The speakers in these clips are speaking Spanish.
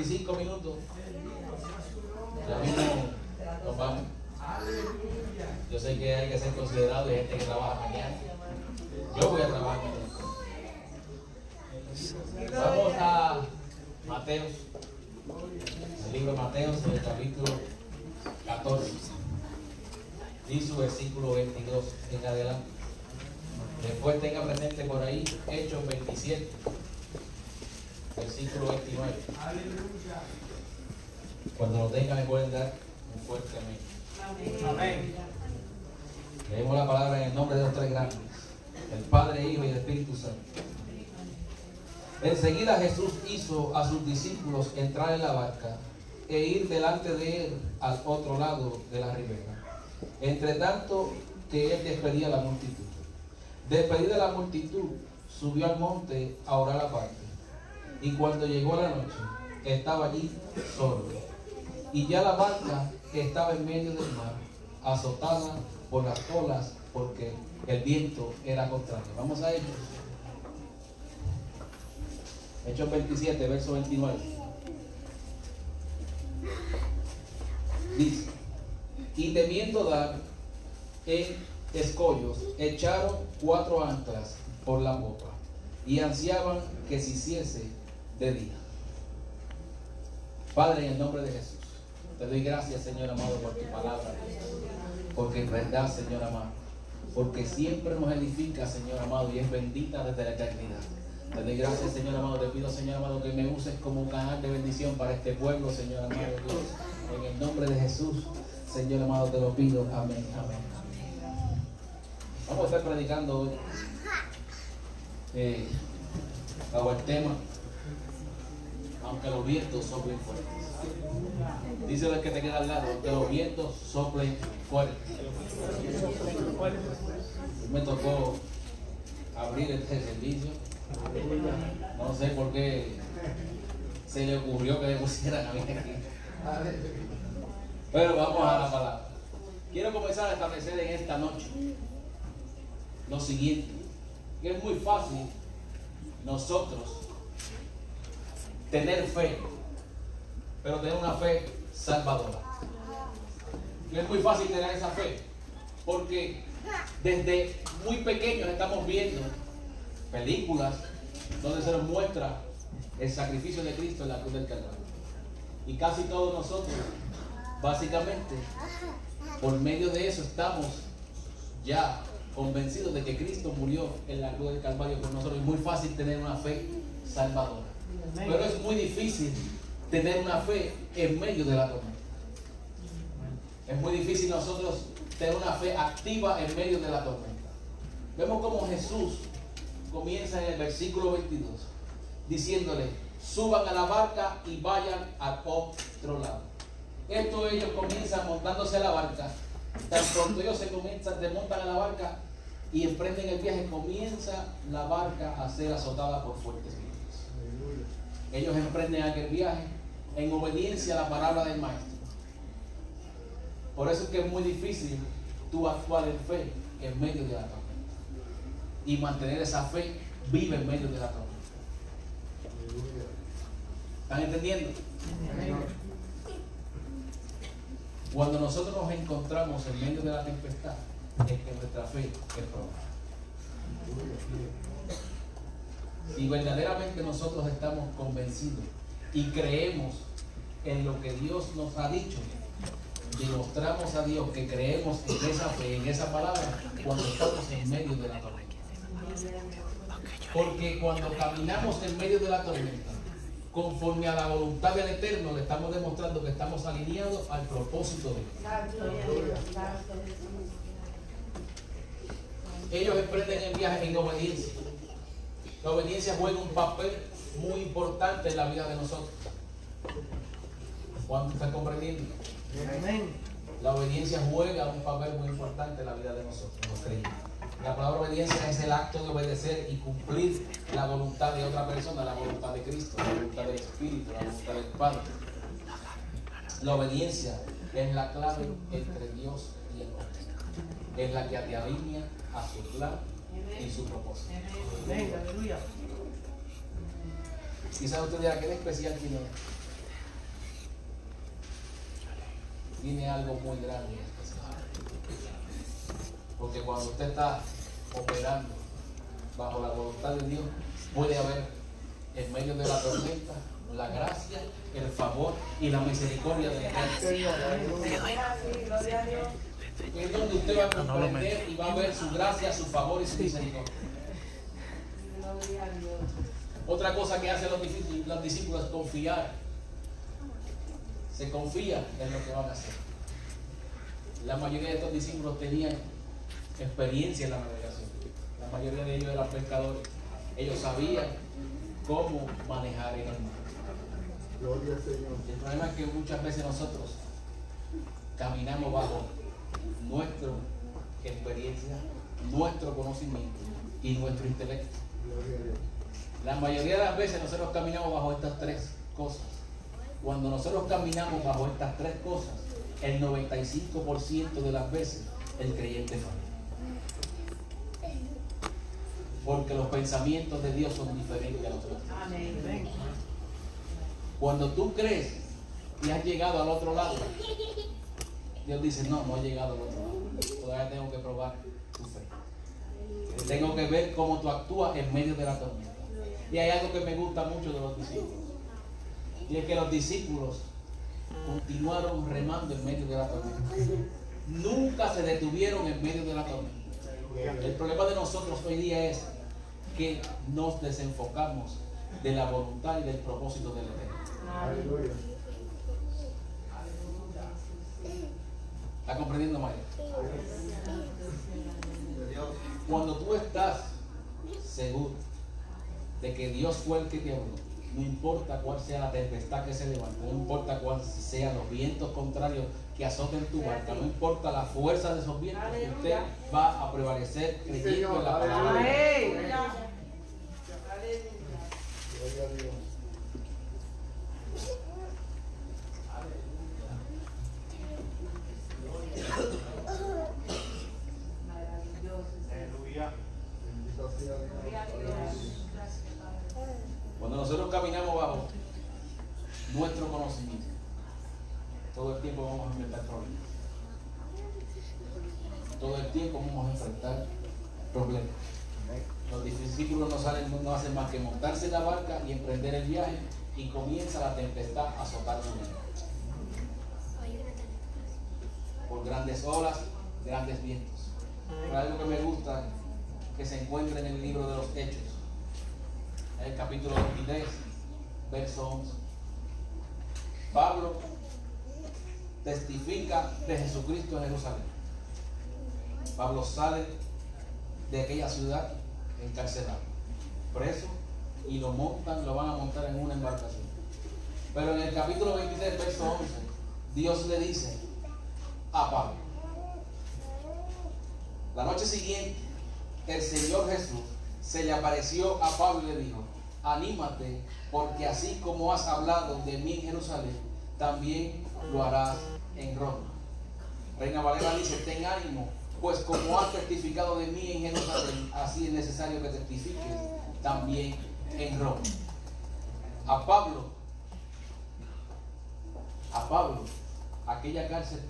25 minutos. Ya mismo nos vamos. Yo sé que hay que ser considerado, hay gente que trabaja mañana. Yo voy a trabajar mañana. Vamos a Mateos, el libro de Mateos, en el capítulo 14. Y su versículo 22 en adelante. Después tenga presente por ahí Hechos 27, versículo 29. Cuando lo tengan me pueden dar un fuerte amén. Amén. Leemos la palabra en el nombre de los tres grandes, el Padre, Hijo y el Espíritu Santo. Enseguida Jesús hizo a sus discípulos entrar en la barca e ir delante de él al otro lado de la ribera, entre tanto que él despedía a la multitud. Despedida la multitud, subió al monte a orar aparte. Y cuando llegó la noche, estaba allí solo. Y ya la barca estaba en medio del mar, azotada por las olas, porque el viento era contrario. Vamos a ello. Hechos 27, verso 29. Dice: y temiendo dar en escollos, echaron 4 anclas por la popa y ansiaban que se hiciese de día. Padre, en el nombre de Jesús, te doy gracias, Señor amado, por tu palabra, porque es verdad, Señor amado, porque siempre nos edifica, Señor amado, y es bendita desde la eternidad. Te doy gracias, Señor amado. Te pido, Señor amado, que me uses como un canal de bendición para este pueblo, Señor amado Dios. En el nombre de Jesús, Señor amado, te lo pido. Amén, amén. Vamos a estar predicando hoy bajo el tema: aunque los vientos soplen fuertes. Dice el que te queda al lado: aunque los vientos soplen fuertes. Me tocó abrir este servicio. No sé por qué se le ocurrió que le pusieran a mí aquí. Pero vamos a la palabra. Quiero comenzar a establecer en esta noche lo siguiente: que es muy fácil nosotros tener fe, pero tener una fe salvadora. Que es muy fácil tener esa fe, porque desde muy pequeños estamos viendo películas donde se nos muestra el sacrificio de Cristo en la cruz del Calvario. Y casi todos nosotros, básicamente, por medio de eso estamos ya convencidos de que Cristo murió en la cruz del Calvario por nosotros. Es muy fácil tener una fe salvadora, pero es muy difícil tener una fe en medio de la tormenta. Es muy difícil nosotros tener una fe activa en medio de la tormenta. Vemos cómo Jesús comienza en el versículo 22 diciéndole: suban a la barca y vayan al otro lado. Esto ellos comienzan montándose a la barca. Tan pronto ellos se montan a la barca y emprenden el viaje, comienza la barca a ser azotada por fuertes vientos. Ellos emprenden aquel viaje en obediencia a la palabra del Maestro. Por eso es que es muy difícil tú actuar en fe en medio de la tormenta y mantener esa fe viva en medio de la tormenta. ¿Están entendiendo? Cuando nosotros nos encontramos en medio de la tempestad, es que nuestra fe es probada. Si verdaderamente nosotros estamos convencidos y creemos en lo que Dios nos ha dicho, demostramos a Dios que creemos en esa fe, en esa palabra, cuando estamos en medio de la tormenta. Porque cuando caminamos en medio de la tormenta, conforme a la voluntad del Eterno, le estamos demostrando que estamos alineados al propósito de Dios. Ellos emprenden el viaje en obediencia. La obediencia juega un papel muy importante en la vida de nosotros. ¿Cuánto están comprendiendo? Amén. La obediencia juega un papel muy importante en la vida de nosotros, los creyentes. La palabra obediencia es el acto de obedecer y cumplir la voluntad de otra persona, la voluntad de Cristo, la voluntad del Espíritu, la voluntad del Padre. La obediencia es la clave entre Dios y el hombre. Es la que te alinea a su plan y su propósito. Amén, aleluya. Quizás usted dirá: ¿qué de especial tiene? tiene algo muy grande y especial. Porque cuando usted está operando bajo la voluntad de Dios, puede haber en medio de la tormenta la gracia, el favor y la misericordia de Dios. Es donde usted va a comprender y va a ver su gracia, su favor y su misericordia. Otra cosa que hacen los discípulos es confiar. Se confía en lo que van a hacer. La mayoría de estos discípulos tenían experiencia en la navegación. La mayoría de ellos eran pescadores. Ellos sabían cómo manejar en el mar. Gloria al Señor. El problema es que muchas veces nosotros caminamos bajo nuestra experiencia, nuestro conocimiento y nuestro intelecto. Gloria a Dios. La mayoría de las veces nosotros caminamos bajo estas tres cosas. Cuando nosotros caminamos bajo estas tres cosas, el 95% de las veces el creyente falla. Porque los pensamientos de Dios son diferentes a los otros. Amén. Cuando tú crees y has llegado al otro lado, Dios dice, no he llegado al otro lado. Todavía tengo que probar tu fe. Tengo que ver cómo tú actúas en medio de la tormenta. Y hay algo que me gusta mucho de los discípulos. Y es que los discípulos continuaron remando en medio de la tormenta. Nunca se detuvieron en medio de la tormenta. El problema de nosotros hoy día es que nos desenfocamos de la voluntad y del propósito del Eterno. Aleluya. ¿Está comprendiendo, María? Cuando tú estás seguro de que Dios fue el que te habló, no importa cuál sea la tempestad que se levante, no importa cuáles sean los vientos contrarios que azoten tu barca, no importa la fuerza de esos vientos, usted va a prevalecer creyendo en la palabra de Dios. Gloria a Dios. Aleluya. Bendito sea Dios. Cuando nosotros caminamos bajo nuestro conocimiento, todo el tiempo vamos a enfrentar problemas. Todo el tiempo vamos a enfrentar problemas. Los discípulos no hacen más que montarse en la barca y emprender el viaje, y comienza la tempestad a azotar su vida. Por grandes olas, grandes vientos. Pero algo que me gusta que se encuentra en el libro de los Hechos, en el capítulo 23, verso 11. Pablo testifica de Jesucristo en Jerusalén. Pablo sale de aquella ciudad encarcelado, preso, y lo van a montar en una embarcación. Pero en el capítulo 23, verso 11, Dios le dice a Pablo: la noche siguiente, el Señor Jesús se le apareció a Pablo y le dijo: anímate, porque así como has hablado de mí en Jerusalén, también lo harás en Roma. Reina Valera dice: ten ánimo, pues como has testificado de mí en Jerusalén, así es necesario que testifiques también en Roma. A Pablo, aquella cárcel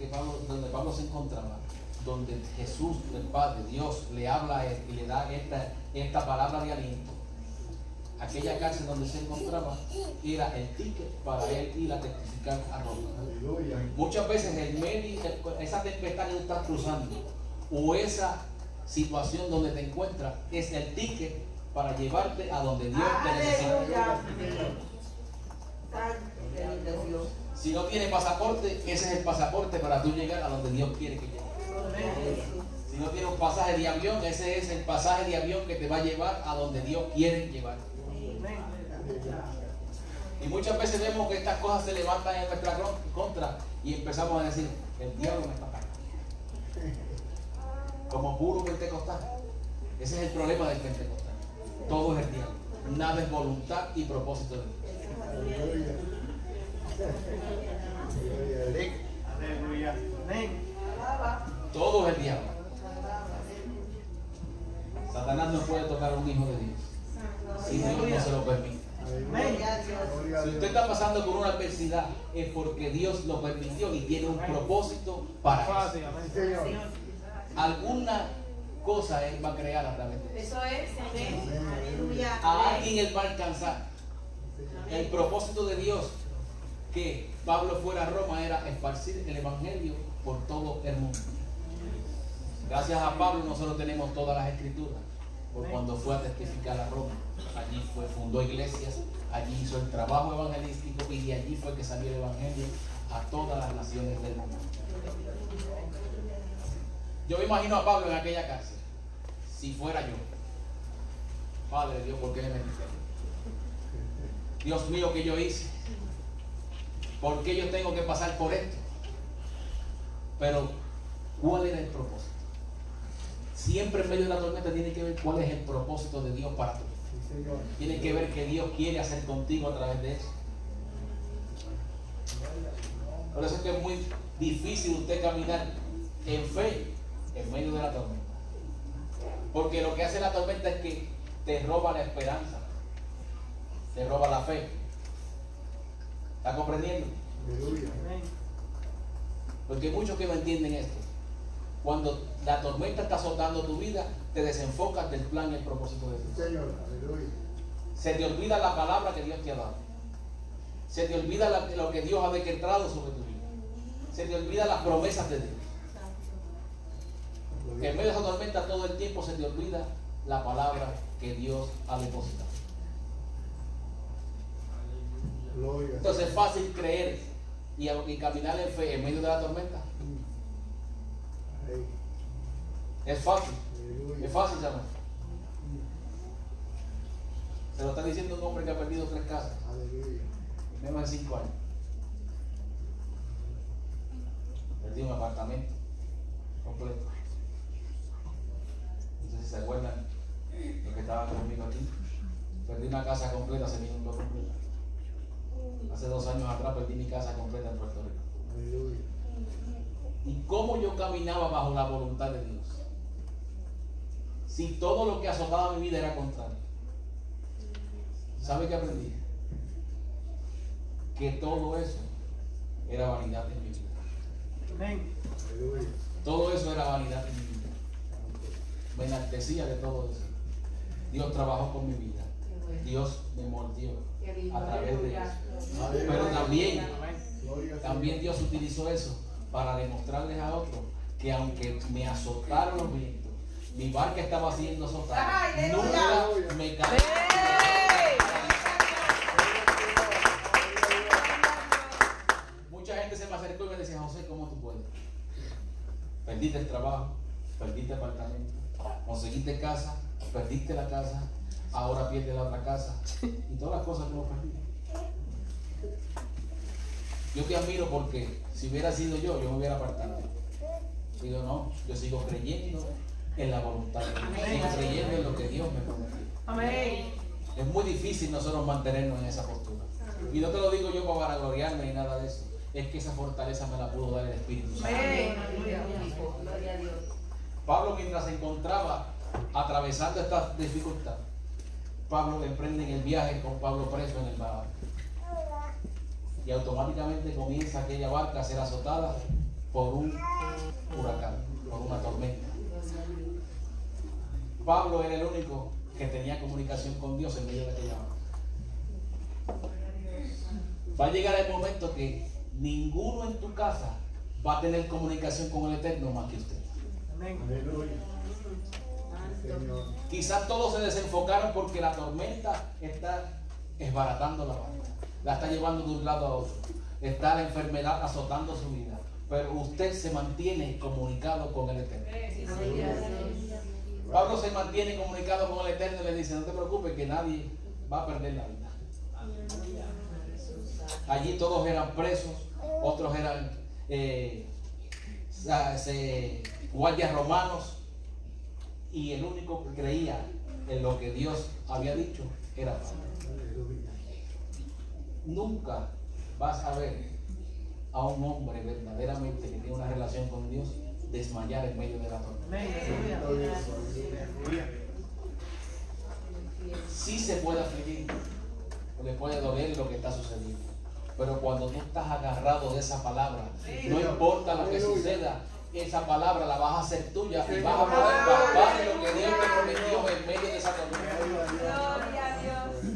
donde Pablo se encontraba, donde Jesús, el Padre, Dios, le habla a él y le da esta palabra de aliento, aquella cárcel donde se encontraba era el ticket para él ir a testificar a Roma. Aleluya. Muchas veces esa tempestad que tú estás cruzando, o esa situación donde te encuentras, es el ticket para llevarte a donde Dios te necesita. Si no tienes pasaporte, ese es el pasaporte para tú llegar a donde Dios quiere que llegues. Si no tienes un pasaje de avión, ese es el pasaje de avión que te va a llevar a donde Dios quiere llevar. Y muchas veces vemos que estas cosas se levantan en nuestra contra y empezamos a decir: el diablo me está atacando. Como puro pentecostal. Ese es el problema del pentecostal. Todo es el diablo. Nada es voluntad y propósito de Dios. Aleluya. Aleluya. Amén. Todo es el diablo. Satanás no puede tocar a un hijo de Dios si Dios no se lo permite. Gloria a Si usted Dios. está pasando por una adversidad, es porque Dios lo permitió y tiene un propósito para eso. Fácil, Sí, amén. Señor. Alguna cosa Él va a crear a través de eso. Eso es, amén. Amén. Aleluya. A alguien Él va a alcanzar. El propósito de Dios que Pablo fuera a Roma era esparcir el evangelio por todo el mundo. Gracias a Pablo nosotros tenemos todas las escrituras, por cuando fue a testificar a Roma. Allí fundó iglesias, allí hizo el trabajo evangelístico y de allí fue que salió el evangelio a todas las naciones del mundo. Yo me imagino a Pablo en aquella cárcel, si fuera yo. Padre Dios, ¿por qué me metiste ahí? Dios mío, ¿qué yo hice? ¿Por qué yo tengo que pasar por esto? Pero, ¿cuál era el propósito? Siempre en medio de la tormenta tiene que ver cuál es el propósito de Dios para ti. Sí, Señor. Tiene que ver qué Dios quiere hacer contigo a través de eso. Por eso es que es muy difícil usted caminar en fe en medio de la tormenta. Porque lo que hace la tormenta es que te roba la esperanza, te roba la fe. ¿Está comprendiendo? Aleluya. Amén. Porque muchos que no entienden esto. Cuando la tormenta está azotando tu vida, te desenfocas del plan y el propósito de Sí, Dios. Señor. Aleluya. Se te olvida la palabra que Dios te ha dado. Se te olvida lo que Dios ha decretado sobre tu vida. Se te olvida las promesas de Dios. En medio de esa tormenta todo el tiempo se te olvida la palabra que Dios ha depositado. Gloria. Entonces es fácil creer y caminar en fe en medio de la tormenta. Ay, Es fácil. aleluya. Es fácil, hermano. Se lo está diciendo un hombre que ha perdido 3 casas Aleluya. en menos de 5 años. Perdí un apartamento completo. No sé si se acuerdan los que estaban conmigo aquí. Perdí una casa completa hace minutos completa. Hace 2 años atrás perdí mi casa completa en Puerto Rico. Aleluya. ¿Y cómo yo caminaba bajo la voluntad de Dios? Si todo lo que azotaba mi vida era contrario. ¿Sabe qué aprendí? Que todo eso era vanidad en mi vida. Amén. Aleluya. Todo eso era vanidad en mi vida. Me enaltecía de todo eso. Dios trabajó con mi vida. Dios me mordió a través de eso. Pero también, Gloria. también Dios utilizó eso para demostrarles a otros que aunque me azotaron los vientos, mi barca estaba siendo azotada, ¡Ay, nunca me caí. Mucha gente se me acercó y me decía, José, ¿cómo tú puedes? Perdiste el trabajo, perdiste el apartamento, conseguiste casa, perdiste la casa, ahora pierdes la otra casa y todas las cosas que hemos perdido. Yo te admiro porque si hubiera sido yo me hubiera apartado. Digo, no, yo sigo creyendo en la voluntad de Dios, sigo creyendo en lo que Dios me prometió. Amén. Es muy difícil nosotros mantenernos en esa postura. Y no te lo digo yo para vanagloriarme ni nada de eso. Es que esa fortaleza me la pudo dar el Espíritu Santo. Amén. Gloria a Dios. Pablo, mientras se encontraba atravesando esta dificultad, Pablo emprende en el viaje con Pablo preso en el mar. Y automáticamente comienza aquella barca a ser azotada por un huracán, por una tormenta. Pablo era el único que tenía comunicación con Dios en medio de aquella barca. Va a llegar el momento que ninguno en tu casa va a tener comunicación con el Eterno más que usted. Amén. Aleluya. Señor. Quizás todos se desenfocaron porque la tormenta está esbaratando la barca, la está llevando de un lado a otro, está la enfermedad azotando su vida, pero usted se mantiene comunicado con el Eterno. Pablo se mantiene comunicado con el Eterno y le dice, no te preocupes que nadie va a perder la vida. Allí todos eran presos, otros eran guardias romanos, y el único que creía en lo que Dios había dicho era Pablo. Aleluya. Nunca vas a ver a un hombre verdaderamente que tiene una relación con Dios desmayar en medio de la tormenta. Amén. Gloria. Aleluya. Sí se puede afligir, le puede doler lo que está sucediendo. Pero cuando tú estás agarrado de esa palabra, no importa lo que suceda, esa palabra la vas a hacer tuya y vas a poder palpar lo que Dios te prometió en medio de esa tormenta. Gloria a Dios.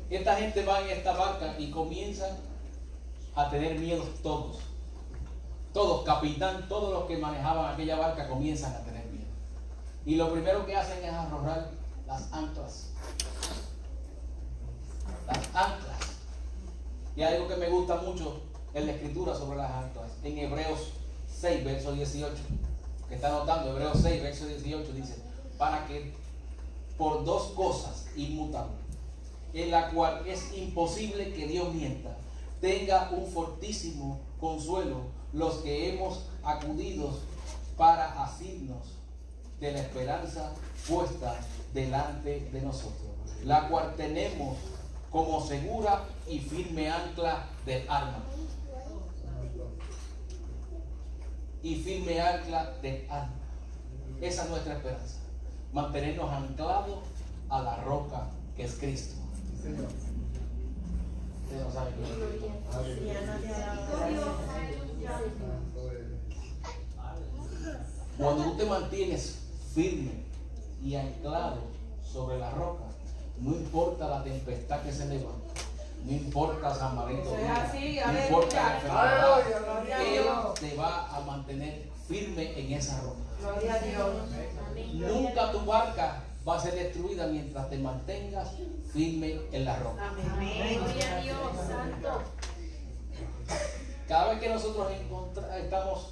Esta gente va en esta barca y comienzan a tener miedo todos. Todos, capitán, todos los que manejaban aquella barca comienzan a tener miedo. Y lo primero que hacen es arrojar las anclas. Las anclas. Y hay algo que me gusta mucho en la escritura sobre las anclas. En Hebreos 6, verso 18. Que está anotando, Hebreos 6, verso 18 dice: para que por dos cosas inmutables, en la cual es imposible que Dios mienta, tenga un fortísimo consuelo los que hemos acudido para asirnos de la esperanza puesta delante de nosotros, la cual tenemos como segura y firme ancla del alma. Y firme ancla del alma. Esa es nuestra esperanza. Mantenernos anclados a la roca que es Cristo. Señor. Ustedes no saben qué es Cristo. Santo eres. Cuando tú te mantienes firme y anclado sobre la roca, no importa la tempestad que se levante, no importa San Marito, Eso es así, no importa la aleluya. enfermedad, Gloria a Él Dios. te va a mantener firme en esa roca. Gloria a Dios. Nunca tu barca va a ser destruida mientras te mantengas firme en la roca. Amén. Gloria a Dios, santo. Cada vez que nosotros estamos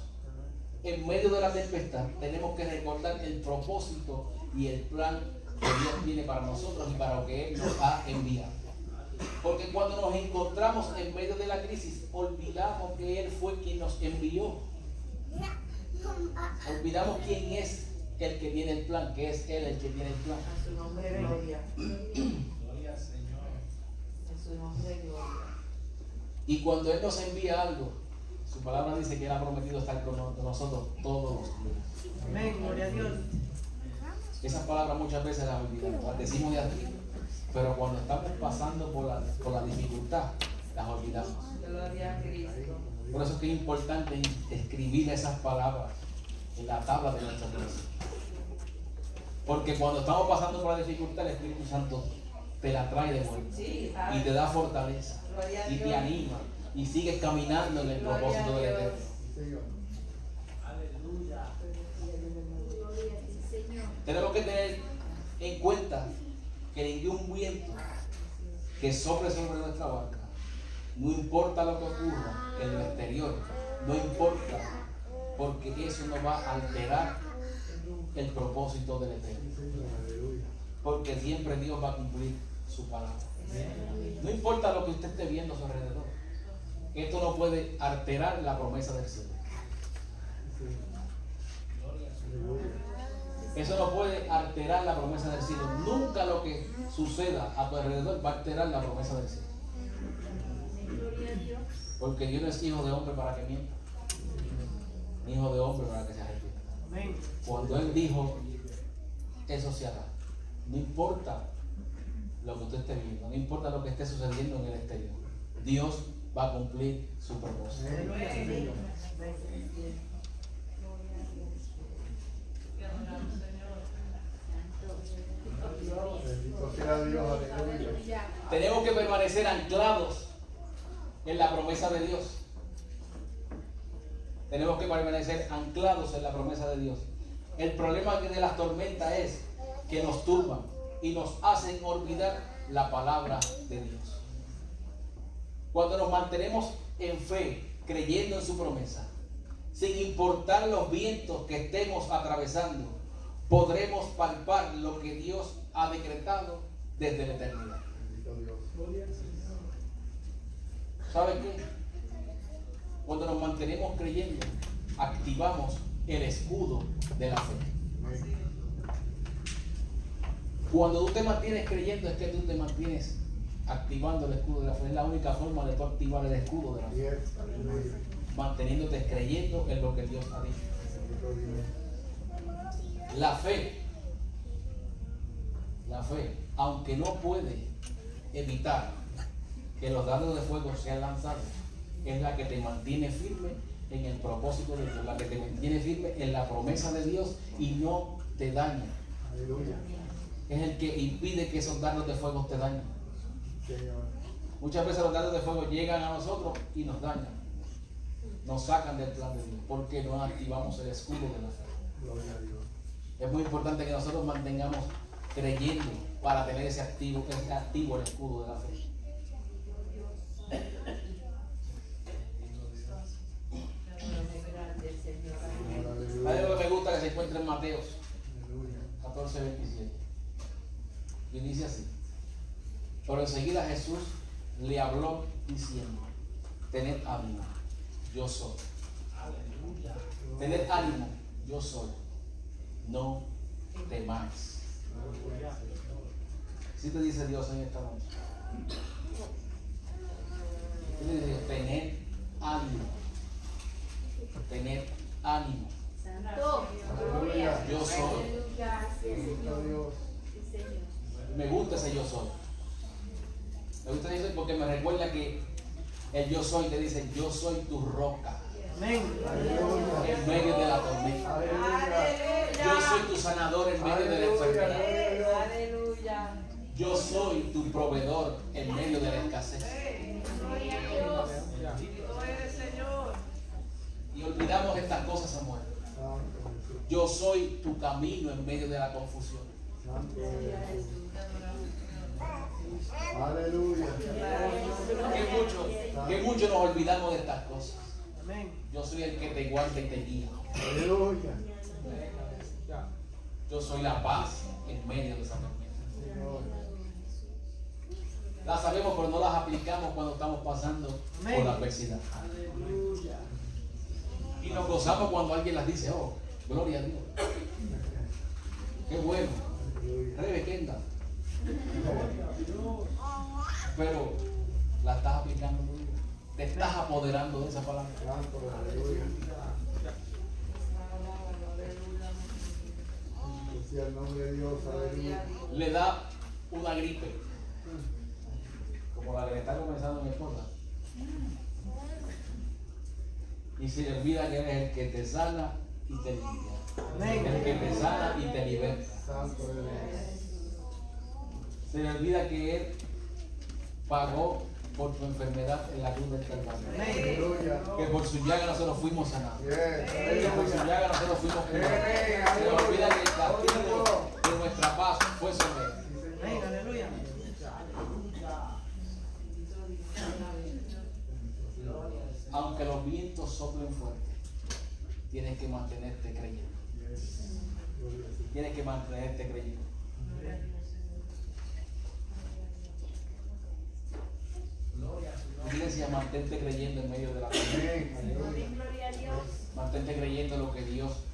en medio de la tempestad, tenemos que recordar el propósito y el plan que Dios tiene para nosotros y para lo que Él nos ha enviado. Porque cuando nos encontramos en medio de la crisis, olvidamos que Él fue quien nos envió. Olvidamos quién es el que tiene el plan, que es Él el que tiene el plan. A su nombre de gloria. Gloria al Señor. A su nombre de gloria. Y cuando Él nos envía algo, su palabra dice que Él ha prometido estar con nosotros todos los días. Amén, gloria a Dios. Esas palabras muchas veces las olvidamos, las decimos de aquí, pero cuando estamos pasando por la dificultad, las olvidamos. Gloria a Cristo. Por eso es que es importante escribir esas palabras en la tabla de nuestra iglesia. Porque cuando estamos pasando por la dificultad, el Espíritu Santo te la trae de vuelta Sí, y te da fortaleza Gloria a y te Dios. anima y sigues caminando en el Gloria a propósito del Dios. Eterno. Señor. Aleluya. Gloria, sí, Señor. Tenemos que tener en cuenta que ningún viento que sople sobre nuestra barca, no importa lo que ocurra en el exterior, no importa, porque eso no va a alterar el propósito del Eterno. Señor. Aleluya. Porque siempre Dios va a cumplir su palabra. No importa lo que usted esté viendo a su alrededor, esto no puede alterar la promesa del cielo. Aleluya. Eso no puede alterar la promesa del cielo. Nunca lo que suceda a tu alrededor va a alterar la promesa del cielo. Gloria a Dios. Porque Dios no es hijo de hombre para que mienta, ni hijo de hombre para que se arrepienta. Amén. Cuando Él dijo, eso se hará. No importa lo que usted esté viendo, no importa lo que esté sucediendo en el exterior. Dios va a cumplir su propósito. Aleluya, Señor. Amén. Bendito sea Dios. Aleluya. Aleluya. Tenemos que permanecer anclados en la promesa de Dios. Tenemos que permanecer anclados en la promesa de Dios. El problema de las tormentas es que nos turban y nos hacen olvidar la palabra de Dios. Cuando nos mantenemos en fe, creyendo en su promesa, sin importar los vientos que estemos atravesando, podremos palpar lo que Dios ha decretado desde la eternidad. Bendito Dios. ¿Saben qué? Cuando nos mantenemos creyendo, activamos el escudo de la fe. Amén. Cuando tú te mantienes creyendo, es que tú te mantienes activando el escudo de la fe. Es la única forma de tú activar el escudo de la fe. Yes. Aleluya. Manteniéndote creyendo en lo que Dios ha dicho. Bendito Dios. La fe, aunque no puede evitar que los dardos de fuego sean lanzados, es la que te mantiene firme en el propósito de Dios, la que te mantiene firme en la promesa de Dios y no te daña. Aleluya. Es el que impide que esos dardos de fuego te dañen. Señor. Muchas veces los dardos de fuego llegan a nosotros y nos dañan, nos sacan del plan de Dios, porque no activamos el escudo de la fe. Gloria a Dios. Es muy importante que nosotros mantengamos creyendo para tener ese activo el escudo de la fe. Aleluya. Hay algo que me gusta que se encuentra en Mateos Aleluya. 14:27. Y dice así: pero enseguida Jesús le habló diciendo: tened ánimo, yo soy. Aleluya. Tened ánimo, yo soy. No temáis. ¿Sí te dice Dios en esta noche? ¿Qué le dice? Tened ánimo. Tened ánimo. Santo. Aleluya. Yo soy. Aleluya. Gracias, Gloria a Señor. Dios. Sí, Señor. Me gusta ese yo soy. Me gusta ese porque me recuerda que el yo soy te dice: yo soy tu roca Amén. Aleluya. en medio de la tormenta. Aleluya. Yo soy tu sanador en medio de la enfermedad. Aleluya. Yo soy tu proveedor en medio de la escasez. Gloria a Dios. Y olvidamos estas cosas, Samuel. Santo Jesús. Yo soy tu camino en medio de la confusión. Santo Jesús. Aleluya. Que mucho nos olvidamos de estas cosas. Amén. Yo soy el que te guarda y te guía. Aleluya. Yo soy la paz en medio de esa tormenta. Señor. Las sabemos, pero no las aplicamos cuando estamos pasando por la adversidad. Aleluya. Y nos gozamos cuando alguien las dice: oh, gloria a Dios. Qué bueno. Aleluya. Rebequenda. Pero la estás aplicando muy bien. Te estás apoderando de esa palabra. Santo, aleluya. Sea el nombre de Dios, aleluya. Le da una gripe, como la que le está comenzando a mi esposa, y se le olvida que eres el que te sana y te limpia, el que te sana y te liberta. Santo de Dios. Se le olvida que Él pagó por tu enfermedad en la cruz del Calvario, Aleluya. que por su llaga nosotros fuimos sanados, Yes, que por su aleluya. llaga nosotros fuimos curados. Se le olvida que el castigo de nuestra paz fue sobre Él. Amén. Aleluya. Aunque los vientos soplen fuerte, tienes que mantenerte creyendo. Gloria a Dios. Tienes que mantenerte creyendo. Gloria a su nombre. Iglesia, mantente creyendo en medio de la tormenta. Amén. Aleluya. Gloria a Dios. Mantente creyendo lo que Dios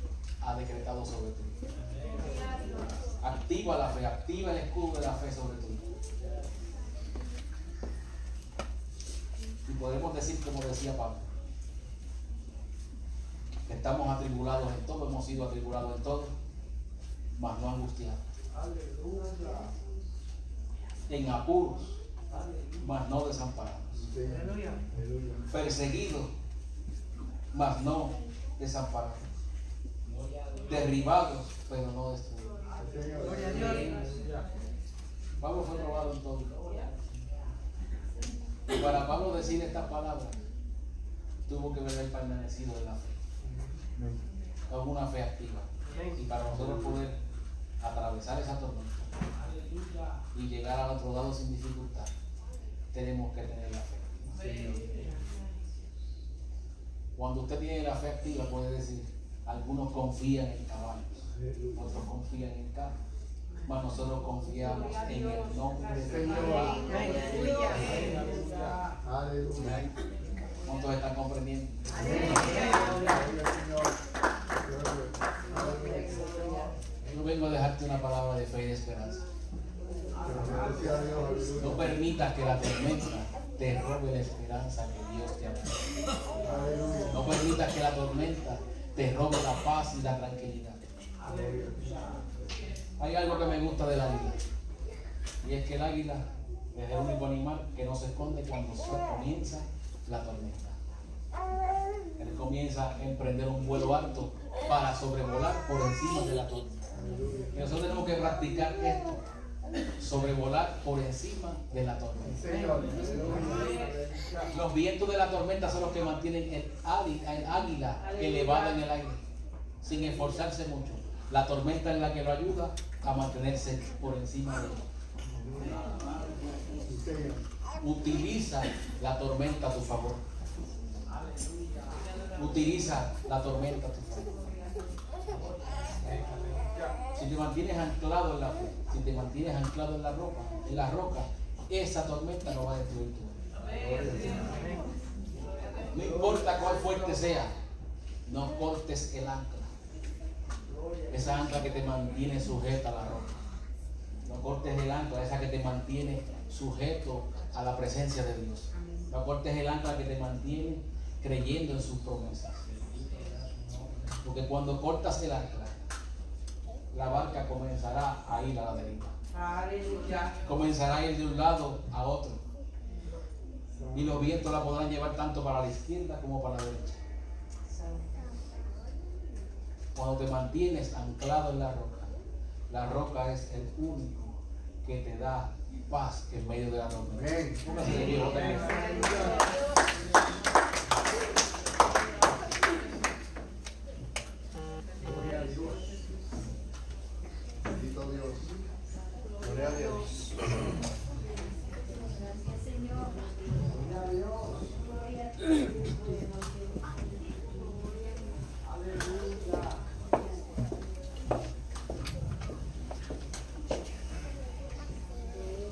ha decretado sobre ti. Gloria a Dios. Activa la fe, activa el escudo de la fe sobre ti. Y podemos decir, como decía Pablo, que estamos atribulados en todo, hemos sido atribulados en todo, mas no angustiados. Aleluya. En apuros, mas no desamparados. Señor. Aleluya. Aleluya. Perseguidos, mas no desamparados. Gloria a Dios. Derribados, pero no destruidos. Señor. Gloria a Dios. Pablo fue probado en todo. Y para Pablo decir estas palabras, tuvo que haber permanecido en la fe. Es una fe activa. Y para nosotros poder atravesar esa tormenta Aleluya. y llegar al otro lado sin dificultad, tenemos que tener la fe. Cuando usted tiene la fe activa, puede decir: algunos confían en caballos, otros confían en carros, mas nosotros confiamos en el nombre de Jehová. Aleluya. ¿Cuántos están comprendiendo? Gloria, Señor. Yo vengo a dejarte una palabra de fe y de esperanza. Bendito sea Dios, aleluya. No permitas que la tormenta te robe la esperanza que Dios te ha dado. Aleluya. No permitas que la tormenta te robe la paz y la tranquilidad. Hay algo que me gusta del águila. Y es que el águila es el único animal que no se esconde cuando comienza la tormenta. Él comienza a emprender un vuelo alto para sobrevolar por encima de la tormenta. Y nosotros tenemos que practicar esto. Sobrevolar por encima de la tormenta. Los vientos de la tormenta son los que mantienen el águila elevada en el aire, sin esforzarse mucho. La tormenta es la que lo ayuda a mantenerse por encima de ella. Utiliza la tormenta a tu favor. Utiliza la tormenta a tu favor. Si te mantienes anclado en la fe, si te mantienes anclado en la roca, esa tormenta no va a destruir tu vida. No importa cuán fuerte sea, no cortes el ancla. Esa ancla que te mantiene sujeta a la roca. No cortes el ancla, esa que te mantiene sujeto a la presencia de Dios. No cortes el ancla que te mantiene creyendo en sus promesas. Porque cuando cortas el ancla, la barca comenzará a ir a la deriva. Aleluya. Comenzará a ir de un lado a otro. Y los vientos la podrán llevar tanto para la izquierda como para la derecha. Cuando te mantienes anclado en la roca es el único que te da paz en medio de la tormenta. Póngase de pie, otra vez. Gloria a Dios. Bendito Dios. Gloria a Dios. Gracias, Señor. Gloria a Dios. Gloria a ti. Aleluya.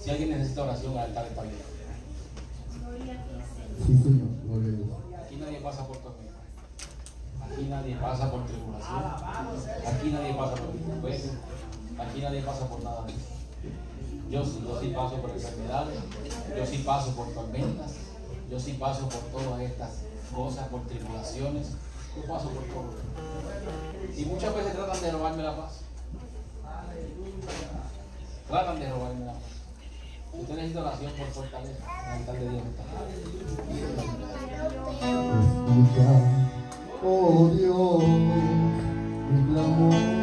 Si alguien necesita oración, el altar está abierto. Gloria a ti, Señor. Sí, Señor. Gloria a Dios. Aquí nadie pasa por tormenta. Aquí nadie pasa por tribulación. Aquí nadie pasa por vituperio. Aquí nadie pasa por nada de eso. Yo sí paso por enfermedades. Yo sí paso por tormentas. Yo sí paso por todas estas cosas, por tribulaciones. Yo paso por todo. Y muchas veces tratan de robarme la paz. Tratan de robarme la paz. Si usted necesita oración por fortaleza, en el altar de Dios está. Escucha, oh Dios, mi clamor.